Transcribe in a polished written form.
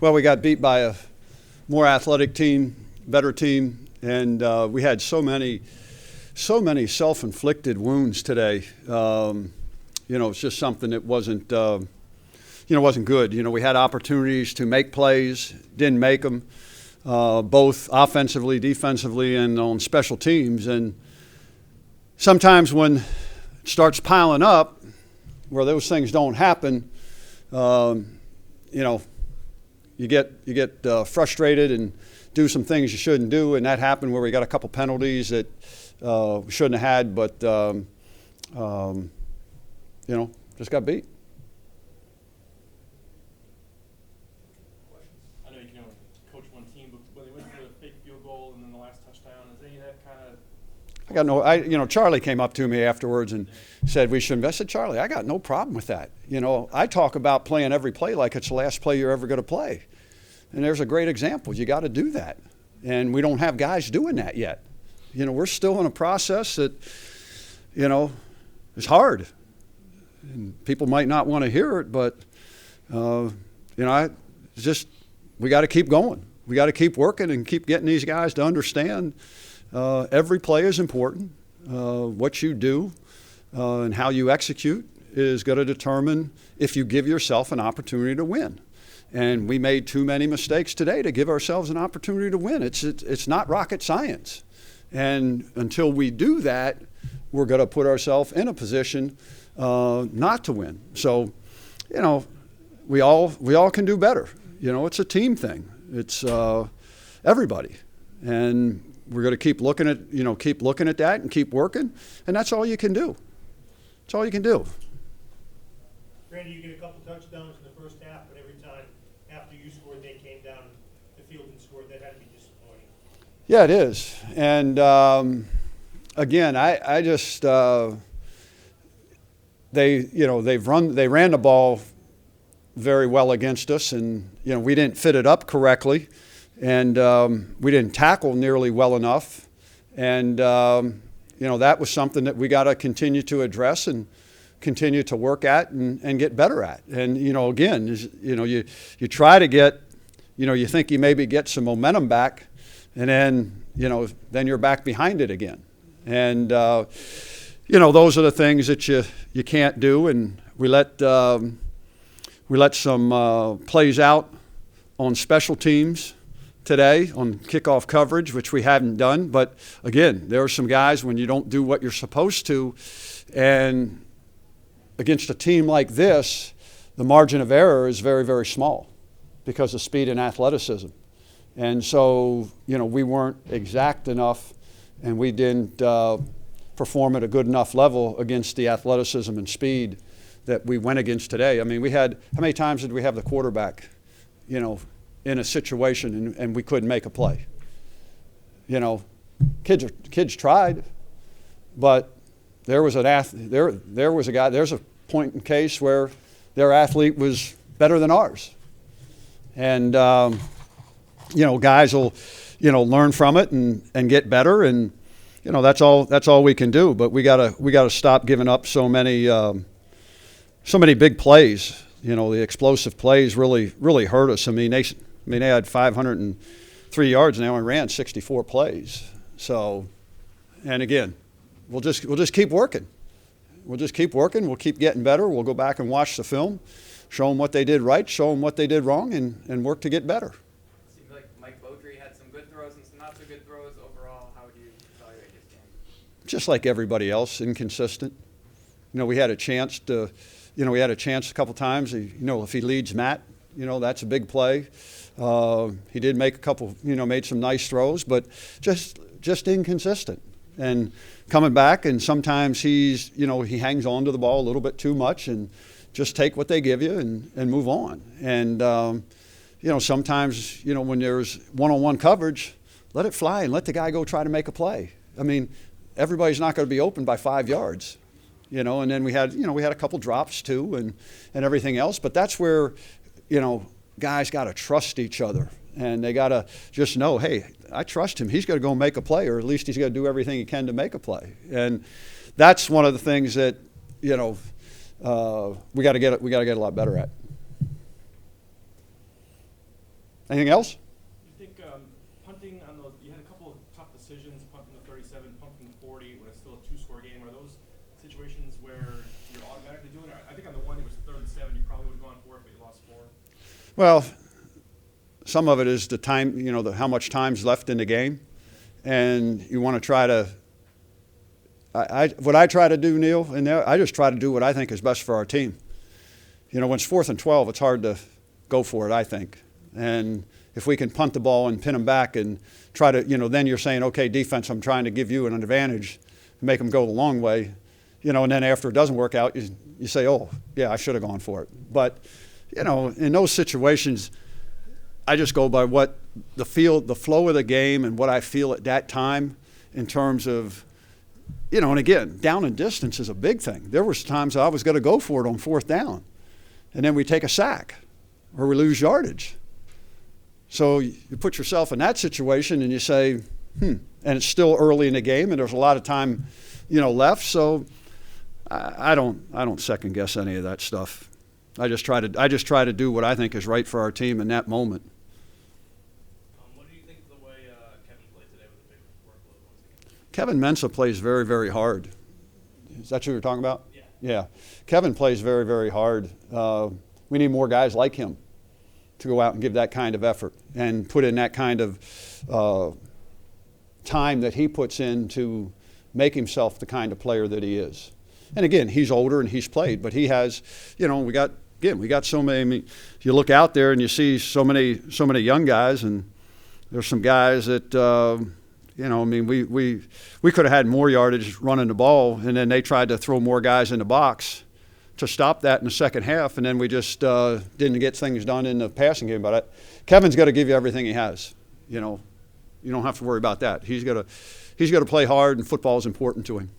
Well, we got beat by a more athletic team, better team, and we had so many self-inflicted wounds today. It's just something that wasn't good. We had opportunities to make plays, didn't make them, both offensively, defensively, and on special teams. And sometimes when it starts piling up, where those things don't happen, you get frustrated and do some things you shouldn't do, and that happened where we got a couple penalties that we shouldn't have had, but just got beat. I know you can only coach one team, but when they went for the fake field goal and then the last touchdown, is any of that kind of? Charlie came up to me afterwards and said we shouldn't. I said, Charlie, I got no problem with that. I talk about playing every play like it's the last play you're ever going to play. And there's a great example. You got to do that. And we don't have guys doing that yet. We're still in a process that, is hard. And people might not want to hear it, but, we got to keep going. We got to keep working and keep getting these guys to understand every play is important. What you do and how you execute is going to determine if you give yourself an opportunity to win. And we made too many mistakes today to give ourselves an opportunity to win. It's not rocket science. And until we do that, we're going to put ourselves in a position not to win. So, we all can do better. It's a team thing. It's everybody. And we're going to keep looking at that and keep working. And that's all you can do. That's all you can do. Randy, you get a couple touchdowns in the first half, but every time after you scored, they came down the field and scored. That had to be disappointing. Yeah, it is. And again, I just they ran the ball very well against us, and we didn't fit it up correctly, and we didn't tackle nearly well enough, and that was something that we got to continue to address and continue to work at and get better at. And again, you try to get, you think you maybe get some momentum back, and then you're back behind it again. And those are the things that you can't do. And we let some plays out on special teams today on kickoff coverage, which we haven't done. But again, there are some guys when you don't do what you're supposed to, and against a team like this, the margin of error is very, very small because of speed and athleticism. And so, we weren't exact enough, and we didn't perform at a good enough level against the athleticism and speed that we went against today. I mean, how many times did we have the quarterback, in a situation and we couldn't make a play? Kids tried, but there's a point in case where their athlete was better than ours. And, guys will, learn from it and get better. And, that's all we can do. But we gotta stop giving up so many big plays. The explosive plays really hurt us. I mean, they had 503 yards and they only ran 64 plays. So, and again, we'll just keep working. We'll just keep working. We'll keep getting better. We'll go back and watch the film, show them what they did right, show them what they did wrong, and work to get better. It seems like Mike Beaudry had some good throws and some not so good throws. Overall, how would you evaluate his game? Just like everybody else, inconsistent. We had a chance a couple times. If he leads Matt, that's a big play. He did make a couple, made some nice throws, but just inconsistent. And coming back, and sometimes he hangs on to the ball a little bit too much, and just take what they give you and move on. And sometimes when there's one-on-one coverage, let it fly and let the guy go try to make a play. I mean, everybody's not going to be open by 5 yards, And then we had a couple drops too, and everything else. But that's where guys got to trust each other. And they got to just know, hey, I trust him. He's going to go make a play, or at least he's going to do everything he can to make a play. And that's one of the things that, we got to get a lot better at. Anything else? You think punting on those, you had a couple of tough decisions, punting the 37, punting the 40 when it's still a 2-score game. Are those situations where you're automatically doing it? I think on the one it was 3rd and 7, you probably would have gone for it, but you lost 4. Well, some of it is the time, how much time's left in the game. And you want to try to, what I try to do, Neil, and I just try to do what I think is best for our team. When it's 4th and 12, it's hard to go for it, I think. And if we can punt the ball and pin them back and try to, then you're saying, okay, defense, I'm trying to give you an advantage, make them go the long way. And then after it doesn't work out, you say, oh, yeah, I should have gone for it. But, in those situations, I just go by what the flow of the game and what I feel at that time in terms of, and again, down and distance is a big thing. There was times I was going to go for it on 4th down, and then we take a sack or we lose yardage. So you put yourself in that situation and you say, and it's still early in the game and there's a lot of time, left. So I don't second guess any of that stuff. I just try to do what I think is right for our team in that moment. What do you think of the way Kevin played today with a big workload once again? Kevin Mensah plays very, very hard. Is that who you're talking about? Yeah. Yeah. Kevin plays very, very hard. We need more guys like him to go out and give that kind of effort and put in that kind of time that he puts in to make himself the kind of player that he is. And again, he's older and he's played, but he has, we got so many. I mean, you look out there and you see so many young guys, and there's some guys that, we could have had more yardage running the ball, and then they tried to throw more guys in the box to stop that in the second half, and then we just didn't get things done in the passing game. But Kevin's got to give you everything he has. You don't have to worry about that. He's got to play hard, and football is important to him.